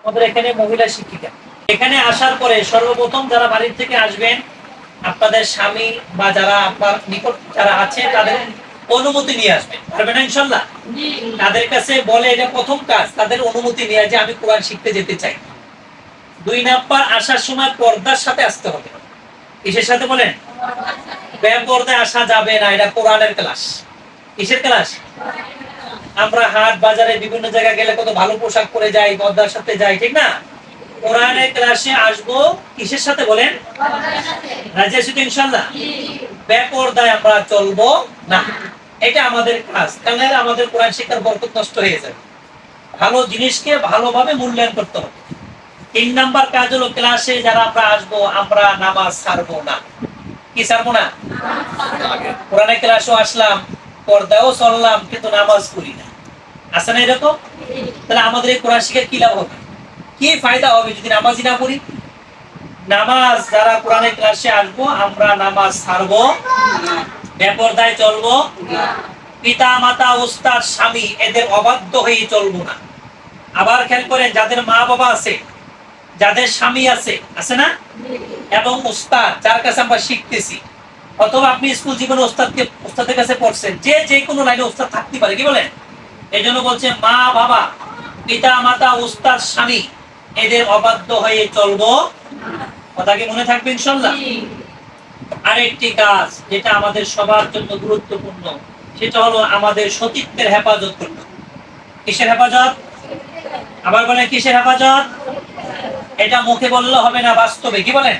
আমাদের এখানে মহিলা শিক্ষিকা। এখানে আসার পরে সর্বপ্রথম যারা বাড়ির থেকে আসবেন, আপনাদের স্বামী বা যারা আপনার নিকট যারা আছে তাদের অনুমতি নিয়ে আসবেন, পারবেন না ইনশাল্লাহ? তাদের কাছে বলে, এটা প্রথম কাজ, তাদের অনুমতি নিয়ে যে আমি কোরআন শিখতে যেতে চাই। 2 নাম্বার, আসার সময় পর্দার সাথে আসতে হবে। কিসের সাথে বলেন? বেপর্দায় আসা যাবে না, এটা কোরআনের ক্লাস। কিসের ক্লাস? আমরা হাট বাজারে বিভিন্ন জায়গায় গেলে কত ভালো পোশাক পরে যাই, পর্দার সাথে যাই, ঠিক না? কোরআনের ক্লাসে আসবো কিসের সাথে বলেন? রাজি আছি তো ইনশাআল্লাহ? বেপর্দায় আমরা চলবো না, এটা আমাদের কাজ। তাহলে আমাদের কোরআন শিক্ষার বরকত নষ্ট হয়ে যাবে। ভালো জিনিসকে ভালোভাবে মূল্যায়ন করতে হবে। 3 নাম্বার কাজ হলো, ক্লাসে যারা আমরা আসবো আমরা নামাজ ছাড়বো না। কি ছাড়বো না? কোরআনের ক্লাসও আসলাম, পর্দাও চললাম, কিন্তু নামাজ পড়ি না। আছে না এরকম? তাহলে আমাদের এই কোরআন শিক্ষা কি লাভ হবে, কি ফায়দা হবে যদি নামাজই না পড়ি? নামাজ, যারা কোরআনের ক্লাসে আসবো আমরা নামাজ ছাড়বো, বেপরদায় চলবো, পিতা মাতা উস্তাদ স্বামী এদের অবাধ্য হয়ে চলবো না। আবার খেয়াল করেন, যাদের মা বাবা আছে, যাদের স্বামী আছে, আছে না, এবং উস্তাদ যার কাছে আমরা শিখতেছি, অথবা আপনি স্কুল জীবনে উস্তাদের কাছে পড়ছেন, যে কোনো লাইনে উস্তাদ থাকতে পারে, কি বলেন? এই জন্য বলছে মা বাবা, পিতা মাতা উস্তাদ স্বামী এদের অবাধ্য হয়ে চলবো। কথা কি মনে থাকবে ইনশাআল্লাহ? আরেকটি কাজ যেটা আমাদের সবার জন্য গুরুত্বপূর্ণ, সেটা হলো আমাদের সতীত্বের হেফাজত করতে। কিসের হেফাজত? আবার বলেন, কিসের হেফাজত? এটা মুখে বললে হবে না, বাস্তবে। কি বলেন?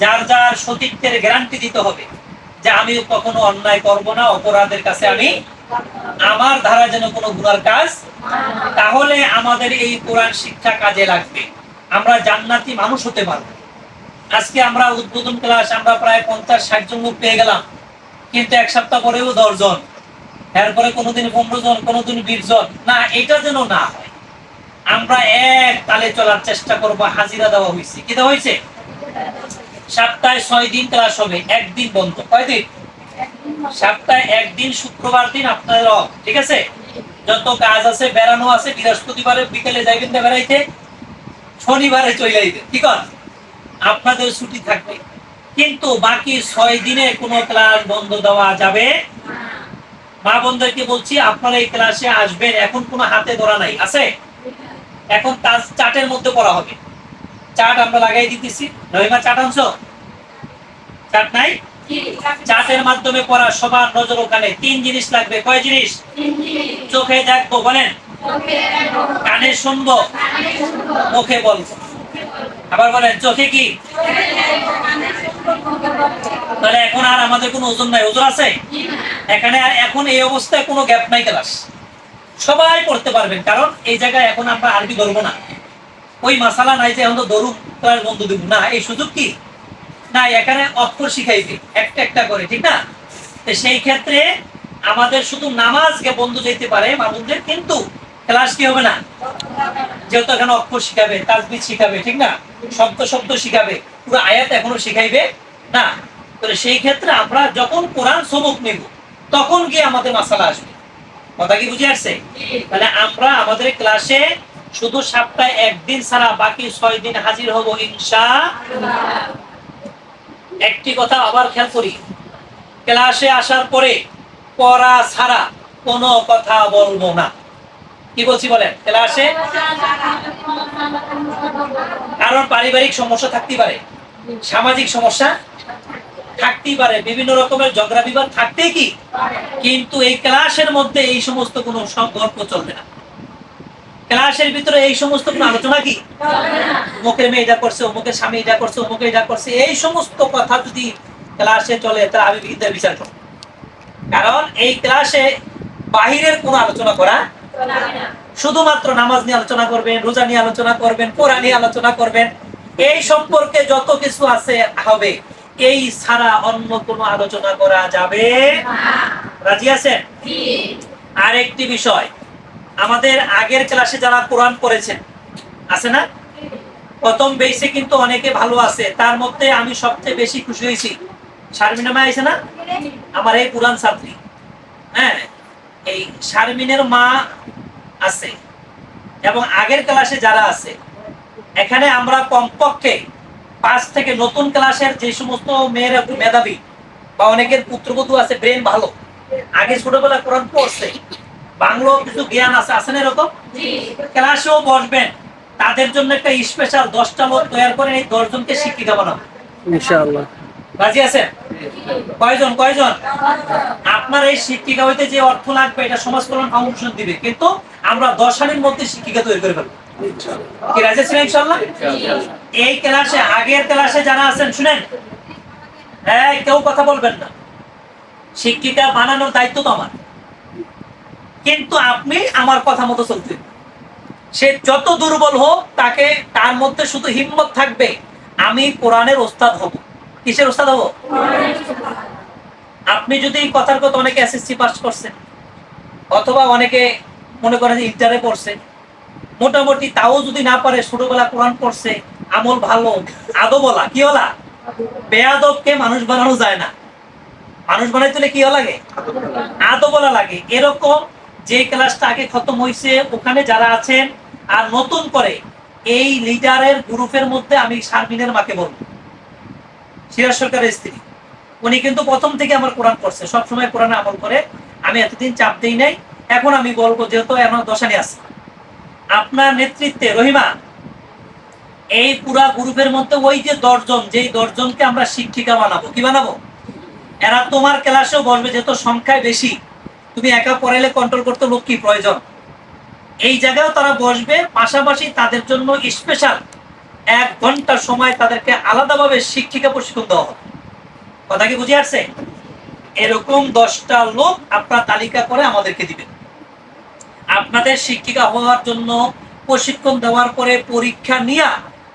যার যার সতীত্বের গ্যারান্টি দিতে হবে যে আমি কখনো অন্যায় করব না, অপরাধের কাছে আমি, আমার ধারা যেন কোনো গুনার কাজ। তাহলে আমাদের এই কোরআন শিক্ষা কাজে লাগবে, আমরা জান্নাতি মানুষ হতে পারবো। আজকে আমরা উদ্বোধন ক্লাস আমরা প্রায় 50-60 জন লোক পেয়ে গেলাম, কিন্তু 1 সপ্তাহ পরেও 10 জন, এরপরে কোনোদিন 15 জন, কোনোদিন 20 জন। না, এটা যেন না হয়। আমরা এক তালে চলার চেষ্টা করব। হাজিরা দেওয়া হয়েছে, কি দেওয়া হয়েছে? সপ্তাহে 6 দিন ক্লাস হবে, একদিন বন্ধ। কয়দিন? সপ্তাহে একদিন, শুক্রবার দিন আপনাদের অফ, ঠিক আছে? যত কাজ আছে, বেড়ানো আছে, বৃহস্পতিবারে বিকেলে যাইবেন না বেড়াইতে, শনিবারে চলে যাইবেন, ঠিক আছে? আপনাদের ছুটি থাকবে, কিন্তু বাকি 6 দিনে কোনো ক্লাস বন্ধ দেওয়া যাবে। মা বোনদেরকে বলছি, আপনারা এই ক্লাসে আসবেন, এখন কোনো হাতে ধরা নাই, আছে? এখন চার্টের মধ্যে পড়া হবে। চার্ট আমরা লাগাই দিতেছি। রহিমা, চার্ট আনছো? চার্ট নাই? চার্টের মাধ্যমে পড়া, সবার নজর ওখানে। 3 জিনিস লাগবে। কয় জিনিস? চোখে দেখবো, বলেন, কানে শুনবো, মুখে বলবো। আবার বলেন, চোখে কি? তাহলে এখন আর আমাদের কোনো ওজন নাই, ওজন আছে এখানে? এখন এই অবস্থায় কোনো গ্যাপ নাই, ক্লাস সবাই পড়তে পারবেন, কারণ এই জায়গায় এখন আমরা আরবি ধরবো না। ওই মাসালা নাই যে এখন তো ধরুন ক্লাস বন্ধ দিব না, এই সুযোগ কি না। এখানে অক্ষর শিখাইবে একটা একটা করে, ঠিক না? সেই ক্ষেত্রে আমাদের শুধু নামাজকে বন্ধ যেতে পারে মানুষদের, কিন্তু ক্লাস কি হবে না, যেহেতু এখানে অক্ষর শিখাবে, তাজবিদ শিখাবে, ঠিক না, শব্দ শব্দ শিখাবে, পুরো আয়াত এখনো শিখাইবে না। তো সেই ক্ষেত্রে আমরা যখন কোরআন সবক নেব, তখন গিয়ে আমাদের মাসালা আসবে। কথা কি বুঝে আসছে? তাহলে আমরা আমাদের ক্লাসে শুধু সপ্তাহে একদিন ছাড়া বাকি 6 দিন হাজির হব ইনশাআল্লাহ। একটি কথা আবার খেয়াল করি, ক্লাসে আসার পরে পড়া ছাড়া কোনো কথা বলবো না। কি বলছি বলেন? ক্লাসে, কারণ পারিবারিক সমস্যা থাকতে পারে, সামাজিক সমস্যা থাকতেই পারে, বিভিন্ন রকমের ঝগড়া বিবাদ থাকতেই কি, কিন্তু এই ক্লাসের মধ্যে এই সমস্ত কোনো গল্প চলবে না। ক্লাসের ভিতরে এই সমস্ত কোনো আলোচনা কি, অমুকের মেয়ে এটা করছে, অমুকের স্বামী এটা করছে, অমুকে এটা করছে, এই সমস্ত কথা যদি ক্লাসে চলে তাহলে আমি বিদ্যার বিচার করব। কারণ এই ক্লাসে বাহিরের কোনো আলোচনা করা, শুধুমাত্র নামাজ নিয়ে আলোচনা করবেন, রোজা নিয়ে আলোচনা করবেন, কোরআন নিয়ে আলোচনা করবেন, এই সম্পর্কে যত কিছু আছে হবে, এই ছাড়া অন্য কোনো আলোচনা করা যাবে না। রাজি আছেন? আরেকটি বিষয়, আমাদের আগের ক্লাসে যারা কোরআন পড়েছেন, আছে না, প্রথম বেসে কিন্তু অনেকে ভালো আছে, তার মধ্যে আমি সবচেয়ে বেশি খুশি হয়েছি শারমিনা মা আছে না, আমার এই কোরআন ছাত্রী। হ্যাঁ, এই শারমিনের মা আছে, এবং আগের ক্লাসে যারা আছে, এখানে আমরা কমপক্ষে 5 থেকে নতুন ক্লাসের যে সমস্ত মেয়েরা একটু মেধাবী বা অনেকের পুত্রবধূ আছে, ব্রেন ভালো, আগে ছোটবেলা কোরআন পড়ছে, বাংলা কিছু জ্ঞান আছে, আছে না এরকম? ক্লাসেও বসবেন, তাদের জন্য একটা স্পেশাল 10টা লোক তৈরি করে এই 10 জনকে শিক্ষিকা বানাবো ইনশাআল্লাহ। রাজি আছেন? কয়জন কয়জন? আপনার এই শিক্ষিকা হইতে যে অর্থ লাগবে এটা সমাজ কল্যাণ ফাউন্ডেশন দিবে, কিন্তু আমরা 10 সালের মধ্যে শিক্ষিকা তৈরি করে ফেলবো। কি রাজি আছেন ইনশাআল্লাহ? এই ক্লাসে, আগের ক্লাসে যারা আছেন শুনেন, হ্যাঁ কেউ কথা বলবেন না, শিক্ষিকা বানানোর দায়িত্ব তো আমার, কিন্তু আপনি আমার কথা মতো চলতে। সে যত দুর্বল হোক, তাকে তার মধ্যে শুধু হিম্মত থাকবে, আমি কোরআনের ওস্তাদ হব। কিসের ওস্তাদ হব? আপনি যদি কথার কথা, অনেকে এসএসসি পাস করছেন অথবা অনেকে মনে করেন ইন্টারে পড়ছে, মোটামুটি তাও যদি না পারে, ছোটবেলা কোরআন পড়ছে, আমল ভালো, আদব বলা কি হলা, বেয়াদবকে মানুষ বানানো যায় না, মানুষ বানাইতে কি লাগে, আদব বলা লাগে। এরকম যে ক্লাসটা আগে খতম হয়েছে ওখানে যারা আছেন, আর নতুন করে এই লিডারের গ্রুপের মধ্যে আমি শারমিনের মাকে বলবো, সিরাজ সরকারের স্ত্রী, উনি কিন্তু প্রথম থেকে আমার কোরআন পড়ছে, সবসময় কোরআনে আমল করে, আমি এতদিন চাপ দিই নাই, এখন আমি বলবো যেহেতু এমন দশানি আছে আপনার নেতৃত্বে, রহিমা এই পুরা গ্রুপের মধ্যে ওই যে 10 জন, যেই 10 জনকে আমরা শিক্ষিকা বানাবো, কি বানাবো, এরা তোমার ক্লাসেও বসবে, যেহেতু সংখ্যায় বেশি, তুমি একা পড়াইলে কন্ট্রোল করতে লোক কি প্রয়োজন, এই জায়গায় তারা বসবে, পাশাপাশি তাদের জন্য স্পেশাল 1 ঘন্টা সময় তাদেরকে আলাদাভাবে শিক্ষিকা প্রশিক্ষণ দেওয়া হবে। কথা কি বুঝে আসছে? এরকম 10টা লোক আপনারা তালিকা করে আমাদেরকে দিবেন। আপনাদের শিক্ষিকা হওয়ার জন্য প্রশিক্ষণ দেওয়ার পরে পরীক্ষা নিয়ে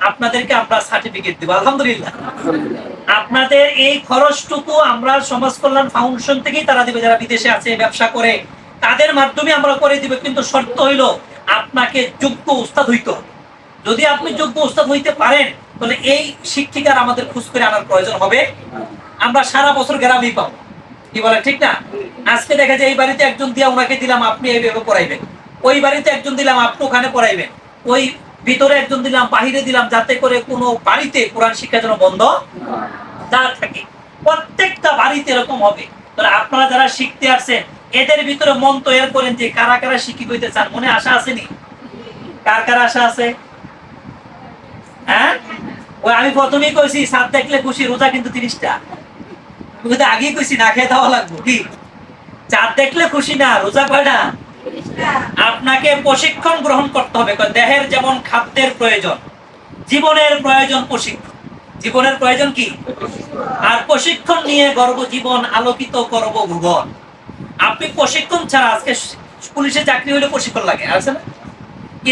আপনাদেরকে আমরা সার্টিফিকেট দেব আলহামদুলিল্লাহ। আপনাদের এই খরচটুকু আমরা সমাজ কল্যাণ ফাউন্ডেশন থেকেই তারা দিবে, যারা বিদেশে আছে, ব্যবসা করে, তাদের মাধ্যমে আমরা করে দিব, কিন্তু শর্ত হইল আপনাকে যোগ্য উস্তাদ হইতে হবে। যদি আপনি যোগ্য উস্তাদ হইতে পারেন, তাহলে এই শিক্ষিকার আমাদের খোঁজ করে আনার প্রয়োজন হবে, আমরা সারা বছর গ্রামেই পাবো। কি বলে ঠিক না? আজকে দেখা যায় এই বাড়িতে একজন দিয়া ওনাকে দিলাম, আপনি এইভাবে পড়াইবেন, ওই বাড়িতে একজন দিলাম, আপনি ওখানে পড়াইবেন, ওই ভিতরে একজন দিলাম, বাহিরে দিলাম, যাতে করে কোনো বাড়িতে কোরআন শিক্ষা যেন বন্ধ না থাকে। প্রত্যেকটা বাড়িতে এরকম হবে। তাহলে আপনারা যারা শিখতে আসছেন, এদের ভিতরে মন তৈরি করেন যে কারা কারা শিক্ষিত হইতে চান, মনে আশা আসেনি? কার কার আশা আছে? হ্যাঁ, ওই আমি প্রথমেই কইছি, সাত দেখলে খুশি, রোজা কিন্তু 30টা। আগেই কইছি না খেয়ে দেওয়া লাগবো, কি চাঁদ দেখলে খুশি না, রোজা কয়টা? আপনাকে প্রশিক্ষণ গ্রহণ করতে হবে। দেহের যেমন খাদ্যের প্রয়োজন, জীবনের প্রয়োজন প্রশিক্ষণ। জীবনের প্রয়োজন কি? আর প্রশিক্ষণ নিয়ে গর্ব জীবন, আলোকিত করব ভুবন। আপনি প্রশিক্ষণ ছাড়া, আজকে পুলিশে চাকরি হইলে প্রশিক্ষণ লাগে, আছে না?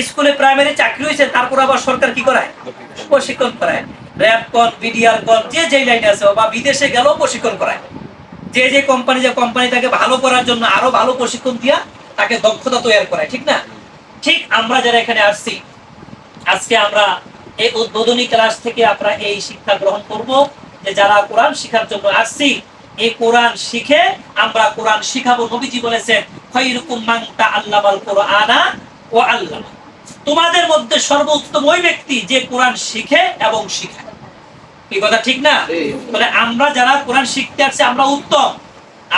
স্কুলে প্রাইমারি চাকরি হয়েছে, তারপর আবার সরকার কি করায়? প্রশিক্ষণ করায়। র্যাব কন, বিডিআর কন, যে যে লাইনে আছে, বা বিদেশে গেলেও প্রশিক্ষণ করায়। যে যে কোম্পানি, যে কোম্পানি তাকে ভালো করার জন্য আরো ভালো প্রশিক্ষণ দিয়া তাকে দক্ষতা তৈরি করায়, ঠিক না? ঠিক আমরা যারা এখানে আসছি, আজকে আমরা এই উদ্বোধনী ক্লাস থেকে আমরা এই শিক্ষা গ্রহণ করব যে যারা কোরআন শিখার জন্য আসছি, এই কোরআন শিখে আমরা কোরআন শিখাবো। নবীজি বলেছেন, খায়রুকুম মান তাআল্লামাল কুরআনা ওয়া আল্লামা, তোমাদের মধ্যে সর্বোত্তম ওই ব্যক্তি যে কোরআন শিখে এবং শিখায়। এই কথা ঠিক না? বলে আমরা যারা কোরআন শিখতে আসছি আমরা উত্তম,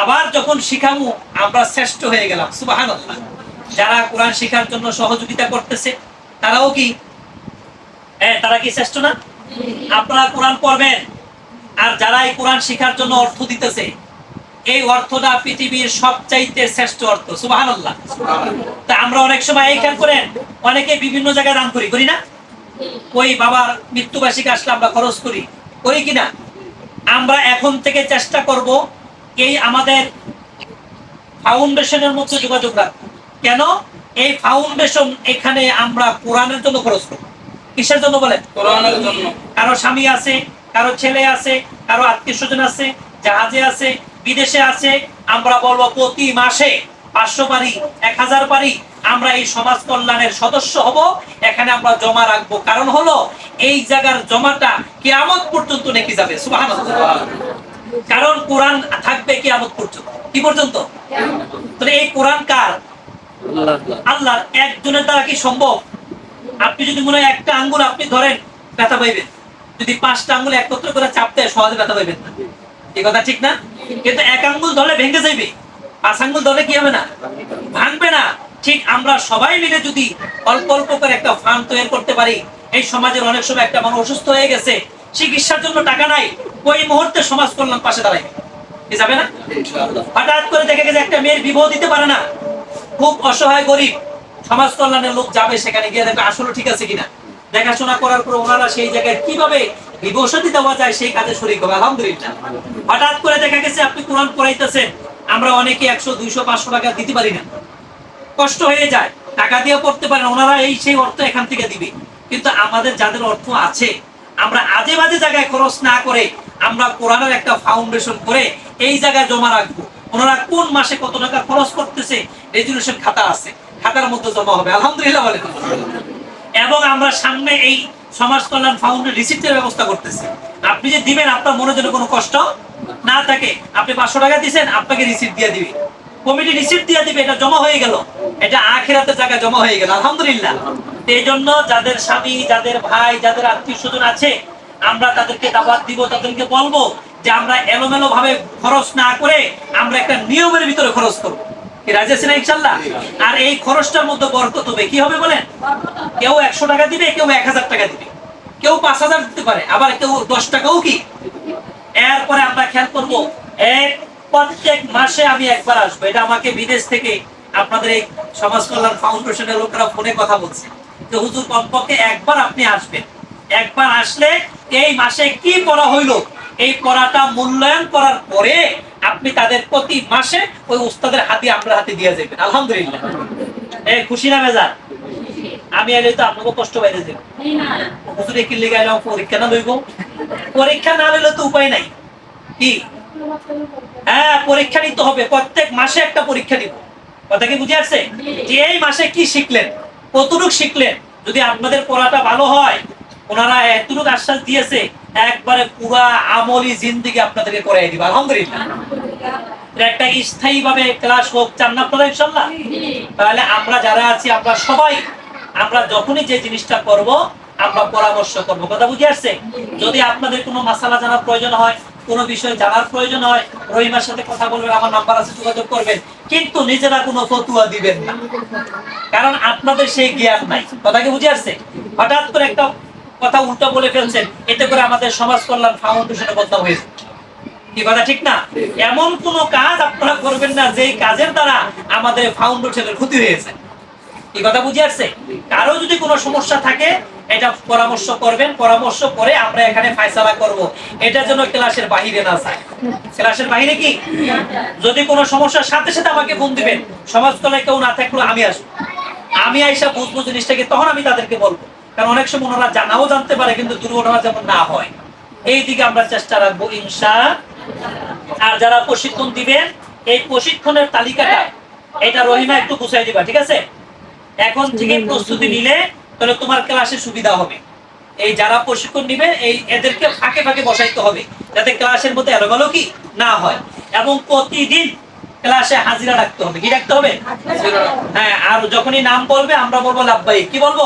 আবার যখন শিখাবো আমরা শ্রেষ্ঠ হয়ে গেলাম। সুবহানাল্লাহ। যারা কোরআন শিখার জন্য সহযোগিতা করতেছে তারাও কি, তারা কি শ্রেষ্ঠ না? আপনারা কোরআন পড়বেন, আর যারা এই কোরআন শিখার জন্য অর্থ দিতেছে, এই অর্থটা পৃথিবীর সবচাইতে শ্রেষ্ঠ অর্থ। সুবহানাল্লাহ। তা আমরা অনেক সময় এই খেয়াল করেন, অনেকে বিভিন্ন জায়গায় দান করি, করি না? ওই বাবার মৃত্যুবার্ষিকী আসলে আমরা খরচ করি, করি কিনা? আমরা এখন থেকে চেষ্টা করব এই আমাদের ফাউন্ডেশনের মধ্যে যোগাযোগ রাখবো। কেন? এই ফাউন্ডেশন, এখানে আমরা কোরআনের জন্য খরচ করব। কিসের জন্য বলেন? কোরআনের জন্য। কারো স্বামী আছে, কারো ছেলে আছে, কারো আত্মীয় স্বজন আছে, জাহাজে আছে, বিদেশে আছে, আমরা বলবো প্রতি মাসে 500 পারি, 1000 পারি, আমরা এই সমাজ কল্যাণের সদস্য হব, এখানে আমরা জমা রাখবো। কারণ হলো এই জায়গার জমাটা কিয়ামত পর্যন্ত নেকি যাবে। সুবহানাল্লাহ। কারণ কোরআন থাকবে কিয়ামত পর্যন্ত। কি পর্যন্ত? তাহলে এই কোরআন কার? আল্লাহ। একজনের দ্বারা কি সম্ভব? আপনি যদি মনে হয় একটা আঙ্গুল আপনি ধরেন ব্যথা পাইবেন, যদি 5টা আঙ্গুল একত্র করে চাপতে সহজে ব্যথা পাইবেন না। এই কথা ঠিক না? কিন্তু এক আঙ্গুল ধরলে ভেঙে যাইবে, 5 আঙ্গুল ধরলে কি হবে না? ভাঙবে না। ঠিক আমরা সবাই মিলে যদি অল্প অল্প করে একটা ফান্ড তৈরি করতে পারি, এই সমাজের অনেক সময় একটা মানুষ অসুস্থ হয়ে গেছে, চিকিৎসার জন্য টাকা নাই, ওই মুহূর্তে সমাজ কল্যাণ পাশে দাঁড়ায় যাবে না? হঠাৎ করে দেখে গেছে একটা মেয়ের বিবাহ দিতে পারে না, খুব অসহায় গরিব, সমাজ কল্যাণের লোক যাবে সেখানে গিয়ে দেখবে আসলে ঠিক আছে কিনা, দেখাশোনা করার পর ওনারা সেই জায়গায় কিভাবে বিবসতি দেওয়া যায় সেই কাজে শরীক হবে। আলহামদুলিল্লাহ। হঠাৎ করে দেখা গেছে আপনি কোরআন পড়াইতেছেন, আমরা অনেকে 100 200 500 টাকা দিতে পারি না, কষ্ট হয়ে যায়, টাকা দিয়ে পড়তে পারেন, ওনারা এই সেই অর্থ এখান থেকে দিবে। কিন্তু আমাদের যাদের অর্থ আছে, আমরা আজে বাজে জায়গায় খরচ না করে আমরা কোরআনের একটা ফাউন্ডেশন করে এই জায়গায় জমা রাখবো। ওনারা কোন মাসে কত টাকা খরচ করতেছে রেজুলেশন খাতা আছে, খাতার মধ্যে জমা হবে। আলহামদুলিল্লাহ বলেন। এবং আমরা সামনে এই সমাজ কল্যাণ ফাউন্ডেশন রিসিপ্টের ব্যবস্থা করতেছি। আপনি যে দিবেন আপনার মনে যেন কোনো কষ্ট না থাকে, আপনি 500 টাকা দিয়েছেন, আপনাকে রিসিপ্ট দিয়ে দিবে, কমিটি রিসিপ্ট দিয়ে দিবে, এটা জমা হয়ে গেল, এটা আখিরাতের জায়গায় জমা হয়ে গেল। আলহামদুলিল্লাহ। এই জন্য যাদের স্বামী, যাদের ভাই, যাদের আত্মীয় স্বজন আছে, আমরা তাদেরকে দাওয়াত দিব, তাদেরকে বলবো যে আমরা এলোমেলো ভাবে খরচ না করে আমরা একটা নিয়মের ভিতরে খরচ করবো। কি রাজি আছেন ইনশাআল্লাহ? আর এই খরচটার মধ্যে বরকত হবে। কি হবে বলেন? কেউ 100 টাকা দিবে, কেউ 1000 টাকা দিবে, কেউ 5000 দিতে পারে, আবার কেউ 10 টাকাও কি। এরপরে আমরা খেয়াল করবো, প্রত্যেক মাসে আমি একবার আসবো। এটা আমাকে বিদেশ থেকে আপনাদের এই সমাজ কল্যাণ ফাউন্ডেশনের লোকেরা ফোনে কথা বলছে যে হুজুর কমপক্ষে একবার আপনি আসবেন, একবার আসলে এই মাসে কি পড়া হইলো এই পড়াটা মূল্যায়ন করার পরে আপনি তাদের প্রতি মাসে ওই উস্তাদের হাতে আপনার হাতে দিয়ে যাবেন। আলহামদুলিল্লাহ। খুশি না বেজার? আমি এলে তো আপনাকে কষ্ট পাইতে দেব, হুজুর কি লিখে এলাম, পরীক্ষা না লইব, পরীক্ষা না লইলে তো উপায় নাই। কি? হ্যাঁ, পরীক্ষা নিতে হবে, প্রত্যেক মাসে একটা পরীক্ষা দিব। কথা কি বুঝে আসছে? যে এই মাসে কি শিখলেন, কতটুকু শিখলেন। যদি আপনাদের পড়াটা ভালো হয়, ওনারা এতটুকু আশ্বাস দিয়েছে একবারে পুরা আমলি জিন্দেগি আপনাদেরকে করাই দিবে। আলহামদুলিল্লাহ। একটা স্থায়ী ভাবে ক্লাস হোক, চান না আপনারা ইনশাআল্লাহ? তাহলে আমরা যারা আছি আমরা সবাই, আমরা যখনই যে জিনিসটা করব আমরা পরামর্শ করব। কথা বুঝে আসছে? যদি আপনাদের কোনো মাসালা জানার প্রয়োজন হয়, কোনো বিষয় জানার প্রয়োজন হয়, রহিমার সাথে কথা বলবেন, আমার নাম্বার আছে, যোগাযোগ করবেন। কিন্তু নিজেরা কোনো ফতুয়া দিবেন না, কারণ আপনাদের সেই জ্ঞান নাই। কথা কি বুঝে আসছে? হঠাৎ করে একটা কথা উল্টো বলে ফেলছেন, এতে করে আমাদের সমাজ কল্যাণ ফাউন্ডেশনে বদনাম হয়েছে। কি কথা ঠিক না? এমন কোন কাজ আপনারা করবেন না যেই কাজের দ্বারা আমাদের ফাউন্ডেশনের ক্ষতি হয়েছে। কি কথা বুঝে আসছে? কারো যদি কোনো সমস্যা থাকে এটা পরামর্শ করবেন, পরামর্শ করে আমরা এখানে ফায়সালা করব। এটা যেন ক্লাসের বাহিরে না যায়। ক্লাসের বাহিরে কি? যদি কোনো সমস্যার সাথে সাথে আমাকে ফোন দিবেন, সমাজ কল্যাণে কেউ না থাকলেও আমি আসবো, আমি আইসা বুঝবো জিনিসটাকে, তখন আমি তাদেরকে বলবো। কারণ অনেক সময় ওনারা জানাও জানতে পারে কিন্তু দুর্ঘটনা যেমন না হয়, এই দিকে আমরা চেষ্টা রাখবো ইনশাআল্লাহ। আর যারা প্রশিক্ষণ দিবেন, এই প্রশিক্ষণের তালিকাটা এটা রহিমা একটু গুছাই দিবা, ঠিক আছে? এখন থেকে প্রস্তুতি নিলে তাহলে তোমার ক্লাসে সুবিধা হবে। এই যারা প্রশিক্ষণ নিবে এই এদেরকে ফাঁকে ফাঁকে বসাইতে হবে, যাতে ক্লাসের মধ্যে এলোমেলো কি না হয়। এবং প্রতিদিন ক্লাসে হাজিরা রাখতে হবে। কি রাখতে হবে? হ্যাঁ। আর যখনই নাম বলবে আমরা বলবো লাব্বাইক। কি বলবো?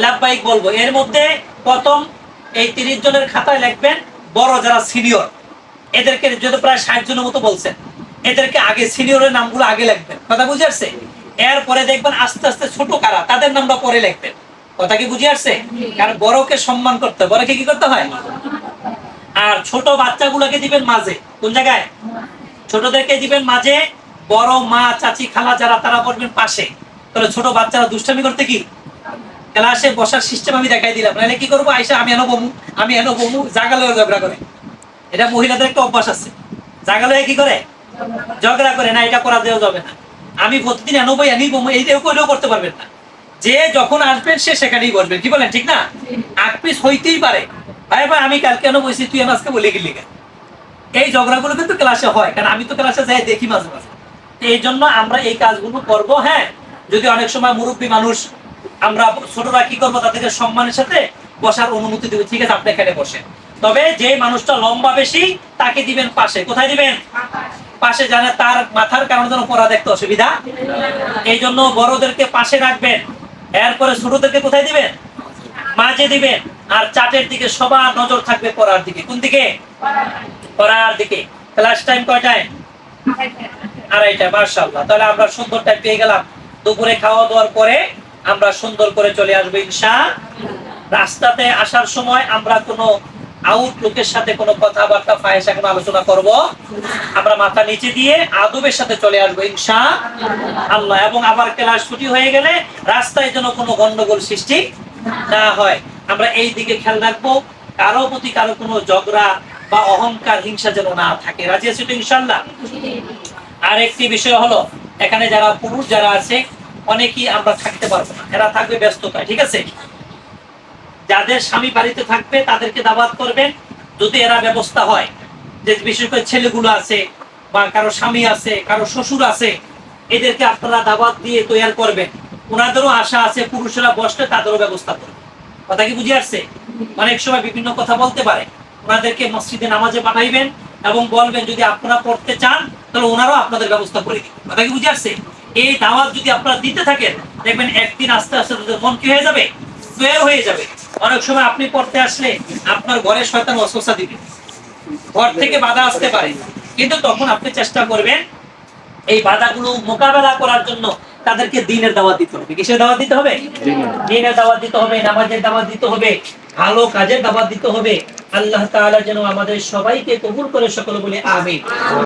লাব্বাইক বলবো। এর মধ্যে প্রথম এই 30 জনের খাতায় লিখবেন বড় যারা সিনিয়র, এদেরকে যদি প্রায় 60 জনের মতো বলছেন, এদেরকে আগে সিনিয়রের নামগুলো আগে লিখবেন। কথা বুঝে আসছে? এরপরে দেখবেন আস্তে আস্তে ছোট কারা তাদের নামটা পরে লিখবেন। কথা কি বুঝে আসছে? কারণ বড়কে সম্মান করতে হয়, বড়কে কি করতে হয়। আর ছোট বাচ্চাগুলোকে দিবেন মাঝে। কোন জায়গায়? ছোটদেরকে দিবেন মাঝে, বড় মা, চাচি, খালা যারা তারা বসবেন পাশে। তাহলে ছোট বাচ্চারা দুষ্টামি করতে কি ক্লাসে বসার সিস্টেম আমি দেখাই দিলাম। নাহলে কি করবো, আইসা আমি এনো বমু, আমি এনো বমু, জাগালে ঝগড়া করে। এটা মহিলাদের একটা অভ্যাস আছে, জাগালে কি করে ঝগড়া করে। না, এটা করা দেওয়া যাবে না। আমি প্রতিদিন এনো বই আনি বমু, এইটাও কইলেও করতে পারবেন না। যে যখন আসবেন সে সেখানেই বসবেন। কি বলেন? ঠিক না? আকপিস হইতেই পারে, ভাই ভাই আমি কালকে এনো বইছি, তুই আজকে বলে গেলি কেন? এই ঝগড়াগুলো কিন্তু ক্লাসে হয়, কারণ আমি তো ক্লাসে যাই দেখি মাঝে মাঝে। এই জন্য আমরা এই কাজগুলো করবো। হ্যাঁ, যদি অনেক সময় মুরব্বী মানুষ, আমরা ছোটরা কি করবো, তাদেরকে সম্মানের সাথে বসার অনুমতি দেবো। ঠিক আছে, আপনি এখানে বসেন। তবে যে মানুষটা লম্বা বেশি তাকে দিবেন পাশে। কোথায় দিবেন? পাশে, জানে তার মাথার কারণে যেন পড়া দেখতে অসুবিধা। এই জন্য বড়দেরকে পাশে রাখবেন, এরপরে ছোটদেরকে কোথায় দিবেন? মাঝে দিবেন। আর চাটের দিকে সবার নজর থাকবে পড়ার দিকে। কোন দিকে? পড়ার দিকে। ক্লাস টাইম কয়টায়? 2:30। মাশাআল্লাহ, তাহলে আমরা সুন্দর টাইম পেয়ে গেলাম। দুপুরে খাওয়া দাওয়ার পরে আমরা সুন্দর করে চলে আসবো ইনশাআল্লাহ। রাস্তাতে আসার সময় আমরা কোনো আউট লোকের সাথে কোনো কথাবার্তা ফাহিশা কোনো আলোচনা করব, আমরা মাথা নিচে দিয়ে আদবের সাথে চলে আসবো ইনশাআল্লাহ। এবং আবার ক্লাস ছুটি হয়ে গেলে রাস্তায় যেন কোনো গন্ডগোল সৃষ্টি না হয়, আমরা এই দিকে খেয়াল রাখবো। কারো প্রতি কারো কোনো ঝগড়া বা অহংকার হিংসা যেন না থাকে। রাজি আছি তো ইনশাআল্লাহ? আর একটি বিষয় হলো, এখানে যারা পুরুষ যারা আছে অনেকেই আমরা থাকতে পারবো না, এরা থাকবে ব্যস্ততায়, ঠিক আছে? যাদের স্বামী বাড়িতে থাকবে তাদেরকে দাওয়াত করবেন, যদি এরা ব্যবস্থা হয়। যে বিশেষ করে ছেলেগুলো আছে বা কারো স্বামী আছে, কারো শ্বশুর আছে, এদেরকে আপনারা দাওয়াত দিয়ে তৈরি করবেন। ওনাদেরও আশা আছে পুরুষেরা বসলে তাদেরও ব্যবস্থা করবে। কথা কি বুঝে আসছে? অনেক সময় বিভিন্ন কথা বলতে পারে, ওনাদেরকে মসজিদে নামাজে পাঠাইবেন এবং বলবেন যদি আপনারা পড়তে চান তাহলে ওনারাও আপনাদের ব্যবস্থা করে দিবেন। কথা কি বুঝে আসছে? এই দাওয়াত যদি আপনারা দিতে থাকেন, দেখবেন একদিন আস্তে আস্তে তাদের মন কি হয়ে যাবে? তৈরি হয়ে যাবে। অনেক সময় আপনি পড়তে আসলে আপনার ঘরে শয়তান ওয়াসওয়াসা দিবে, ঘর থেকে বাধা আসতে পারে, কিন্তু তখন আপনি চেষ্টা করবেন এই বাধাগুলো মোকাবেলা করার জন্য তাদেরকে দ্বীনের দাওয়াত দিতে হবে। কিসের দাওয়াত দিতে হবে? দ্বীনের দাওয়াত দিতে হবে, নামাজের দাওয়াত দিতে হবে, ভালো কাজের দাওয়াত দিতে হবে। আল্লাহ তাআলা যেন আমাদের সবাইকে কবুল করে সকলে বলে আমিন।